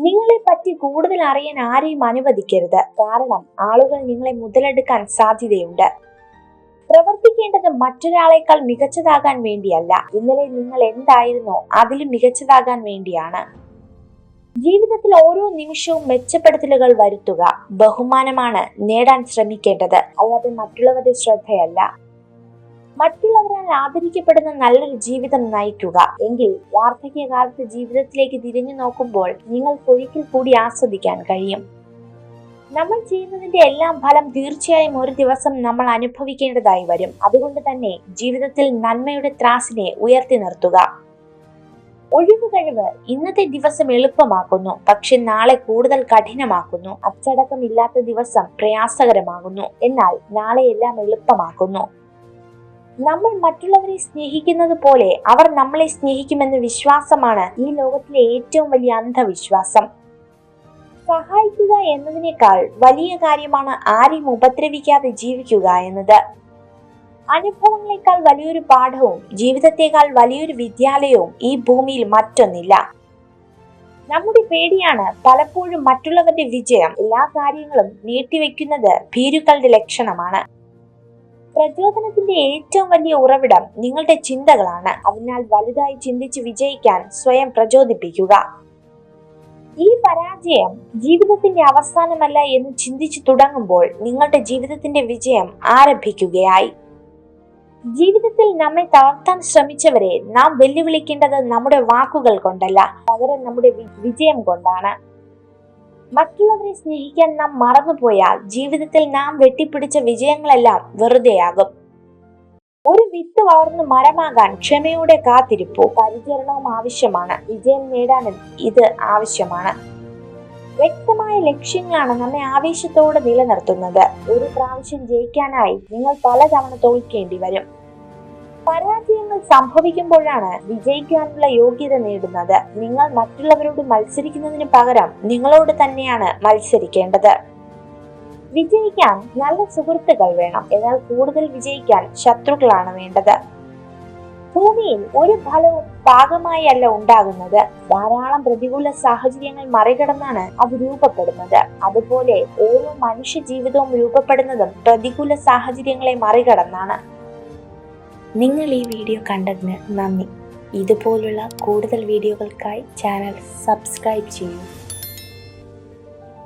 നിങ്ങളെ പറ്റി കൂടുതൽ അറിയാൻ ആരെയും അനുവദിക്കരുത്. കാരണം ആളുകൾ നിങ്ങളെ മുതലെടുക്കാൻ സാധ്യതയുണ്ട്. പ്രവർത്തിക്കേണ്ടത് മറ്റൊരാളെക്കാൾ മികച്ചതാകാൻ വേണ്ടിയല്ല, ഇന്നലെ നിങ്ങൾ എന്തായിരുന്നോ അതിലും മികച്ചതാകാൻ വേണ്ടിയാണ്. ജീവിതത്തിൽ ഓരോ നിമിഷവും മെച്ചപ്പെടുത്തലുകൾ വരുത്തുക. ബഹുമാനമാണ് നേടാൻ ശ്രമിക്കേണ്ടത്, അല്ലാതെ മറ്റുള്ളവരുടെ ശ്രദ്ധയല്ല. മറ്റുള്ളവരാൽ ആദരിക്കപ്പെടുന്ന നല്ലൊരു ജീവിതം നയിക്കുക. എങ്കിൽ വാർദ്ധക്യകാലത്ത് ജീവിതത്തിലേക്ക് തിരിഞ്ഞു നോക്കുമ്പോൾ നിങ്ങൾക്കൊരിക്കൽ കൂടി ആസ്വദിക്കാൻ കഴിയും. നമ്മൾ ചെയ്യുന്നതിന്റെ എല്ലാം ഫലം തീർച്ചയായും ഒരു ദിവസം നമ്മൾ അനുഭവിക്കേണ്ടതായി വരും. അതുകൊണ്ട് തന്നെ ജീവിതത്തിൽ നന്മയുടെ ത്രാസിനെ ഉയർത്തി നിർത്തുക. ഒഴിവുകഴിവ് ഇന്നത്തെ ദിവസം എളുപ്പമാക്കുന്നു, പക്ഷെ നാളെ കൂടുതൽ കഠിനമാക്കുന്നു. അച്ചടക്കമില്ലാത്ത ദിവസം പ്രയാസകരമാകുന്നു, എന്നാൽ നാളെ എല്ലാം എളുപ്പമാക്കുന്നു. നമ്മൾ മറ്റുള്ളവരെ സ്നേഹിക്കുന്നത് പോലെ അവർ നമ്മളെ സ്നേഹിക്കുമെന്ന വിശ്വാസമാണ് ഈ ലോകത്തിലെ ഏറ്റവും വലിയ അന്ധവിശ്വാസം. സഹായിക്കുക എന്നതിനേക്കാൾ വലിയ കാര്യമാണ് ആരെയും ഉപദ്രവിക്കാതെ ജീവിക്കുക എന്നത്. അനുഭവങ്ങളെക്കാൾ വലിയൊരു പാഠവും ജീവിതത്തെക്കാൾ വലിയൊരു വിദ്യാലയവും ഈ ഭൂമിയിൽ മറ്റൊന്നില്ല. നമ്മുടെ പേടിയാണ് പലപ്പോഴും മറ്റുള്ളവരുടെ വിജയം. എല്ലാ കാര്യങ്ങളും നീട്ടിവെക്കുന്നത് ഭീരുക്കളുടെ ലക്ഷണമാണ്. പ്രചോദനത്തിന്റെ ഏറ്റവും വലിയ ഉറവിടം നിങ്ങളുടെ ചിന്തകളാണ്. അതിനാൽ വലുതായി ചിന്തിച്ച് വിജയിക്കാൻ സ്വയം പ്രചോദിപ്പിക്കുക. ഈ പരാജയം ജീവിതത്തിന്റെ അവസാനമല്ല എന്ന് ചിന്തിച്ചു തുടങ്ങുമ്പോൾ നിങ്ങളുടെ ജീവിതത്തിന്റെ വിജയം ആരംഭിക്കുകയായി. ജീവിതത്തിൽ നമ്മെ തളർത്താൻ ശ്രമിച്ചവരെ നാം വെല്ലുവിളിക്കേണ്ടത് നമ്മുടെ വാക്കുകൾ കൊണ്ടല്ല, പകരം നമ്മുടെ വിജയം കൊണ്ടാണ്. മറ്റുള്ളവരെ സ്നേഹിക്കാൻ നാം മറന്നുപോയാൽ ജീവിതത്തിൽ നാം വെട്ടിപ്പിടിച്ച വിജയങ്ങളെല്ലാം വെറുതെയാകും. ഒരു വിത്ത് വളർന്ന് മരമാകാൻ ക്ഷമയോടെ കാത്തിരിപ്പും പരിചരണവും ആവശ്യമാണ്. വിജയം നേടാനും ഇത് ആവശ്യമാണ്. വ്യക്തമായ ലക്ഷ്യങ്ങളാണ് നമ്മെ ആവേശത്തോടെ നിലനിർത്തുന്നത്. ഒരു പ്രാവശ്യം ജയിക്കാനായി നിങ്ങൾ പലതവണ തോൽക്കേണ്ടി വരും. പരാജയങ്ങൾ സംഭവിക്കുമ്പോഴാണ് വിജയിക്കാനുള്ള യോഗ്യത നേടുന്നത്. നിങ്ങൾ മറ്റുള്ളവരോട് മത്സരിക്കുന്നതിന് പകരം നിങ്ങളോട് തന്നെയാണ് മത്സരിക്കേണ്ടത്. വിജയിക്കാൻ നല്ല സുഹൃത്തുക്കൾ വേണം, എന്നാൽ കൂടുതൽ വിജയിക്കാൻ ശത്രുക്കളാണ് വേണ്ടത്. ഭൂമിയിൽ ഒരു ഫലവും പാകമായി അല്ല ഉണ്ടാകുന്നത്. ധാരാളം പ്രതികൂല സാഹചര്യങ്ങൾ മറികടന്നാണ് അത് രൂപപ്പെടുന്നത്. അതുപോലെ ഓരോ മനുഷ്യ ജീവിതവും രൂപപ്പെടുന്നതും പ്രതികൂല സാഹചര്യങ്ങളെ മറികടന്നാണ്. നിങ്ങൾ ഈ വീഡിയോ കണ്ടതിന് നന്ദി. ഇതുപോലുള്ള കൂടുതൽ വീഡിയോകൾക്കായി ചാനൽ സബ്സ്ക്രൈബ് ചെയ്യൂ.